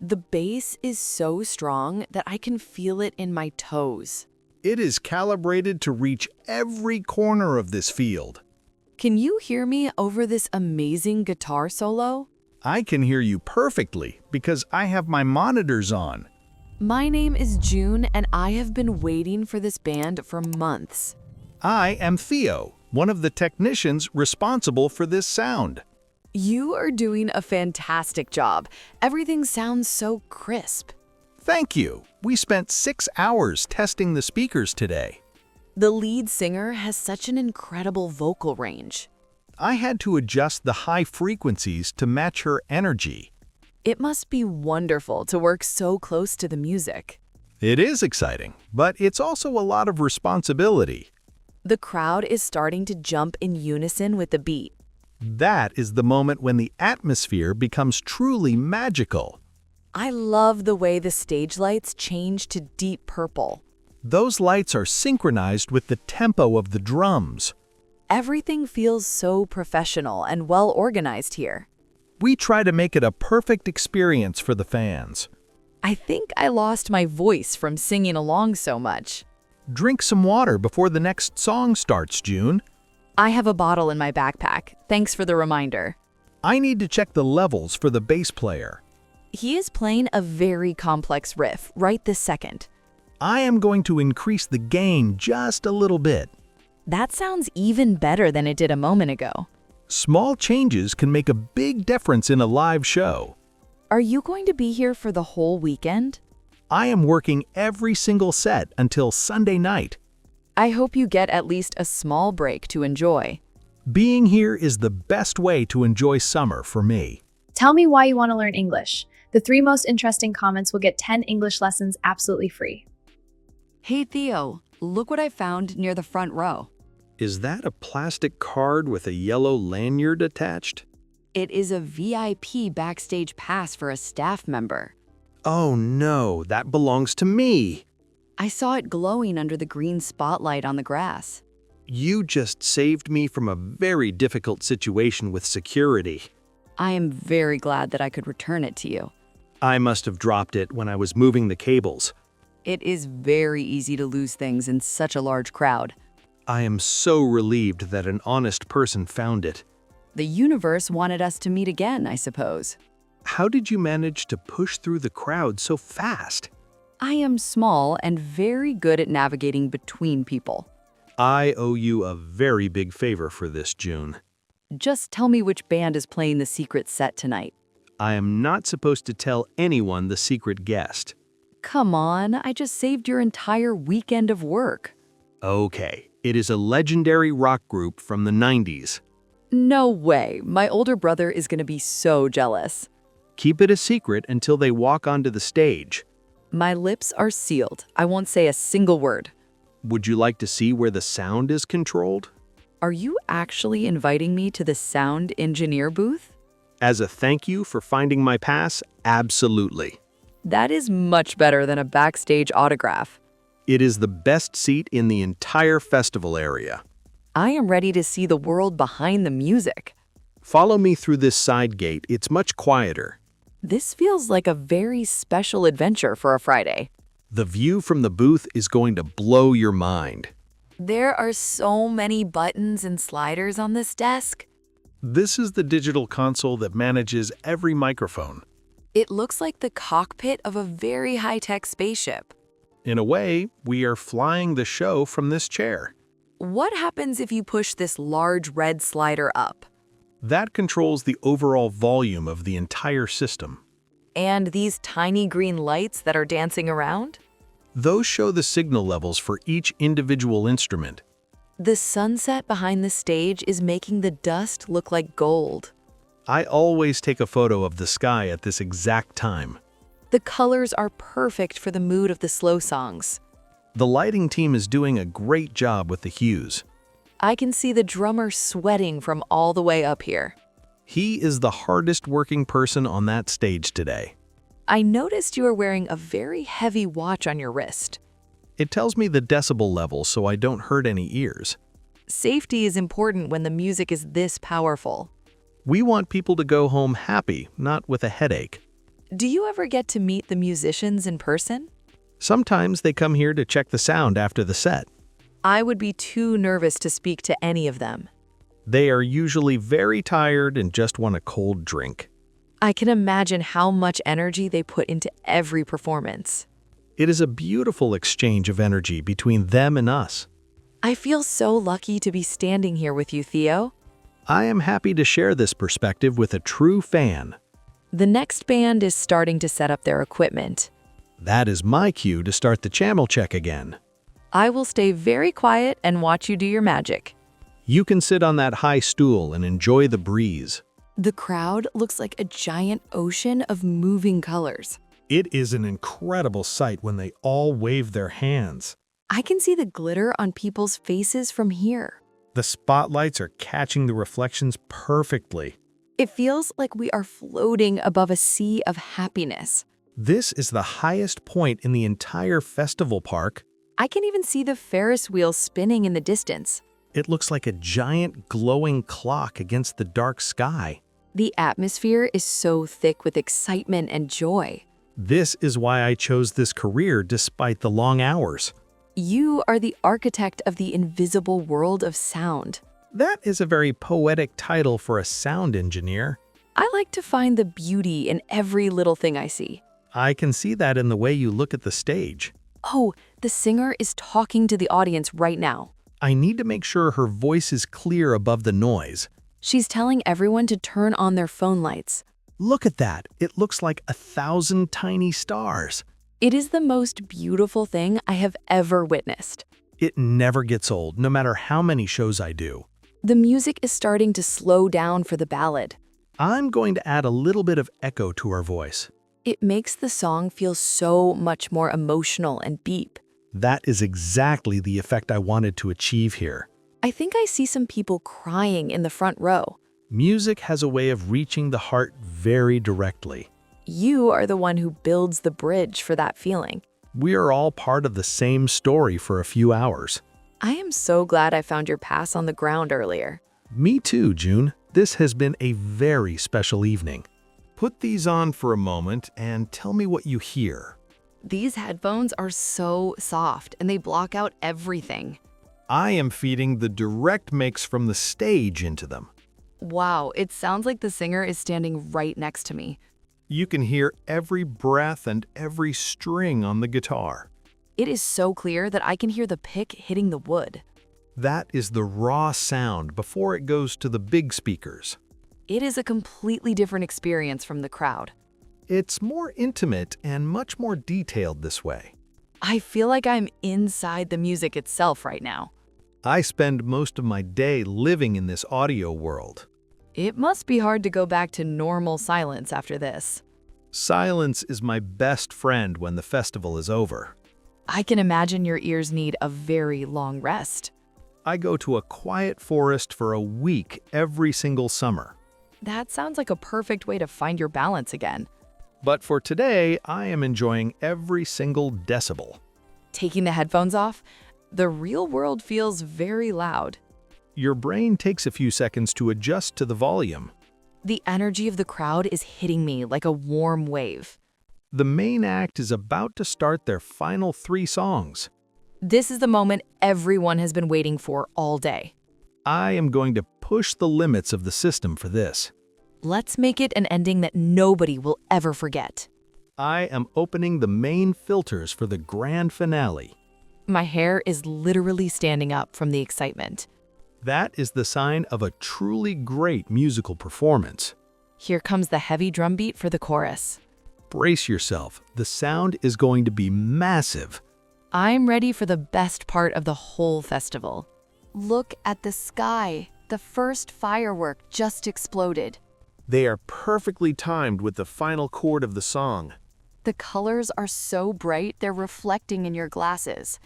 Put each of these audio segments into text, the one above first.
The bass is so strong that I can feel it in my toes. It is calibrated to reach every corner of this field. Can you hear me over this amazing guitar solo? I can hear you perfectly because I have my monitors on. My name is June, and I have been waiting for this band for months. I am Theo, one of the technicians responsible for this sound. You are doing a fantastic job. Everything sounds so crisp. Thank you. We spent 6 hours testing the speakers today. The lead singer has such an incredible vocal range. I had to adjust the high frequencies to match her energy. It must be wonderful to work so close to the music. It is exciting, but it's also a lot of responsibility. The crowd is starting to jump in unison with the beat. That is the moment when the atmosphere becomes truly magical. I love the way the stage lights change to deep purple. Those lights are synchronized with the tempo of the drums. Everything feels so professional and well organized here. We try to make it a perfect experience for the fans. I think I lost my voice from singing along so much. Drink some water before the next song starts, June. I have a bottle in my backpack. Thanks for the reminder. I need to check the levels for the bass player. He is playing a very complex riff right this second. I am going to increase the gain just a little bit. That sounds even better than it did a moment ago. Small changes can make a big difference in a live show. Are you going to be here for the whole weekend? I am working every single set until Sunday night. I hope you get at least a small break to enjoy. Being here is the best way to enjoy summer for me. Tell me why you want to learn English. The 3 most interesting comments will get 10 English lessons absolutely free. Hey Theo, look what I found near the front row. Is that a plastic card with a yellow lanyard attached? It is a VIP backstage pass for a staff member. Oh no, that belongs to me. I saw it glowing under the green spotlight on the grass. You just saved me from a very difficult situation with security. I am very glad that I could return it to you. I must have dropped it when I was moving the cables. It is very easy to lose things in such a large crowd. I am so relieved that an honest person found it. The universe wanted us to meet again, I suppose. How did you manage to push through the crowd so fast? I am small and very good at navigating between people. I owe you a very big favor for this, June. Just tell me which band is playing the secret set tonight. I am not supposed to tell anyone the secret guest. Come on, I just saved your entire weekend of work. Okay, it is a legendary rock group from the 90s. No way, my older brother is going to be so jealous. Keep it a secret until they walk onto the stage. My lips are sealed. I won't say a single word. Would you like to see where the sound is controlled? Are you actually inviting me to the sound engineer booth? As a thank you for finding my pass, absolutely. That is much better than a backstage autograph. It is the best seat in the entire festival area. I am ready to see the world behind the music. Follow me through this side gate. It's much quieter. This feels like a very special adventure for a Friday. The view from the booth is going to blow your mind. There are so many buttons and sliders on this desk. This is the digital console that manages every microphone. It looks like the cockpit of a very high-tech spaceship. In a way, we are flying the show from this chair. What happens if you push this large red slider up? That controls the overall volume of the entire system. And these tiny green lights that are dancing around? Those show the signal levels for each individual instrument. The sunset behind the stage is making the dust look like gold. I always take a photo of the sky at this exact time. The colors are perfect for the mood of the slow songs. The lighting team is doing a great job with the hues. I can see the drummer sweating from all the way up here. He is the hardest working person on that stage today. I noticed you are wearing a very heavy watch on your wrist. It tells me the decibel level so I don't hurt any ears. Safety is important when the music is this powerful. We want people to go home happy, not with a headache. Do you ever get to meet the musicians in person? Sometimes they come here to check the sound after the set. I would be too nervous to speak to any of them. They are usually very tired and just want a cold drink. I can imagine how much energy they put into every performance. It is a beautiful exchange of energy between them and us. I feel so lucky to be standing here with you, Theo. I am happy to share this perspective with a true fan. The next band is starting to set up their equipment. That is my cue to start the channel check again. I will stay very quiet and watch you do your magic. You can sit on that high stool and enjoy the breeze. The crowd looks like a giant ocean of moving colors. It is an incredible sight when they all wave their hands. I can see the glitter on people's faces from here. The spotlights are catching the reflections perfectly. It feels like we are floating above a sea of happiness. This is the highest point in the entire festival park. I can even see the Ferris wheel spinning in the distance. It looks like a giant glowing clock against the dark sky. The atmosphere is so thick with excitement and joy. This is why I chose this career despite the long hours. You are the architect of the invisible world of sound. That is a very poetic title for a sound engineer. I like to find the beauty in every little thing I see. I can see that in the way you look at the stage. Oh, the singer is talking to the audience right now. I need to make sure her voice is clear above the noise. She's telling everyone to turn on their phone lights. Look at that. It looks like 1,000 tiny stars. It is the most beautiful thing I have ever witnessed. It never gets old, no matter how many shows I do. The music is starting to slow down for the ballad. I'm going to add a little bit of echo to her voice. It makes the song feel so much more emotional and deep. That is exactly the effect I wanted to achieve here. I think I see some people crying in the front row. Music has a way of reaching the heart very directly. You are the one who builds the bridge for that feeling. We are all part of the same story for a few hours. I am so glad I found your pass on the ground earlier. Me too, June. This has been a very special evening. Put these on for a moment and tell me what you hear. These headphones are so soft and they block out everything. I am feeding the direct mix from the stage into them. Wow, it sounds like the singer is standing right next to me. You can hear every breath and every string on the guitar. It is so clear that I can hear the pick hitting the wood. That is the raw sound before it goes to the big speakers. It is a completely different experience from the crowd. It's more intimate and much more detailed this way. I feel like I'm inside the music itself right now. I spend most of my day living in this audio world. It must be hard to go back to normal silence after this. Silence is my best friend when the festival is over. I can imagine your ears need a very long rest. I go to a quiet forest for a week every single summer. That sounds like a perfect way to find your balance again. But for today, I am enjoying every single decibel. Taking the headphones off, the real world feels very loud. Your brain takes a few seconds to adjust to the volume. The energy of the crowd is hitting me like a warm wave. The main act is about to start their final 3 songs. This is the moment everyone has been waiting for all day. I am going to push the limits of the system for this. Let's make it an ending that nobody will ever forget. I am opening the main filters for the grand finale. My hair is literally standing up from the excitement. That is the sign of a truly great musical performance. Here comes the heavy drum beat for the chorus. Brace yourself. The sound is going to be massive. I'm ready for the best part of the whole festival. Look at the sky. The first firework just exploded. They are perfectly timed with the final chord of the song. The colors are so bright they're reflecting in your glasses.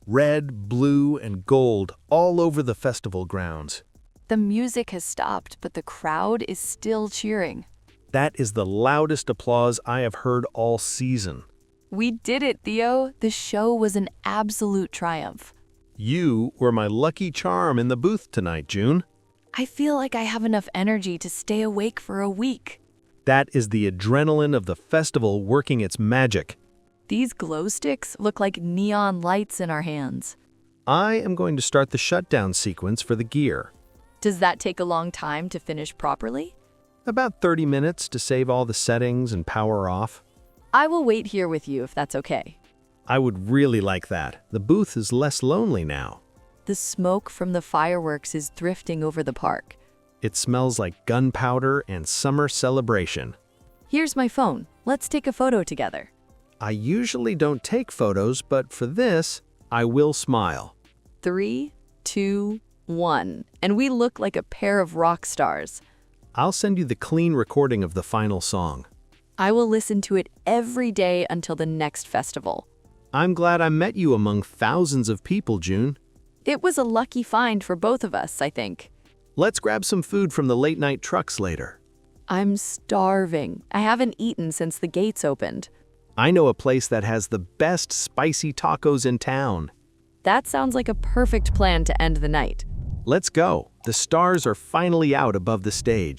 Red, blue, and gold all over the festival grounds. The music has stopped, but the crowd is still cheering. That is the loudest applause I have heard all season. We did it, Theo. The show was an absolute triumph. You were my lucky charm in the booth tonight, June. I feel like I have enough energy to stay awake for a week. That is the adrenaline of the festival working its magic. These glow sticks look like neon lights in our hands. I am going to start the shutdown sequence for the gear. Does that take a long time to finish properly? About 30 minutes to save all the settings and power off. I will wait here with you if that's okay. I would really like that. The booth is less lonely now. The smoke from the fireworks is drifting over the park. It smells like gunpowder and summer celebration. Here's my phone. Let's take a photo together. I usually don't take photos, but for this, I will smile. 3, 2, 1. And we look like a pair of rock stars. I'll send you the clean recording of the final song. I will listen to it every day until the next festival. I'm glad I met you among thousands of people, June. It was a lucky find for both of us, I think. Let's grab some food from the late-night trucks later. I'm starving. I haven't eaten since the gates opened. I know a place that has the best spicy tacos in town. That sounds like a perfect plan to end the night. Let's go. The stars are finally out above the stage.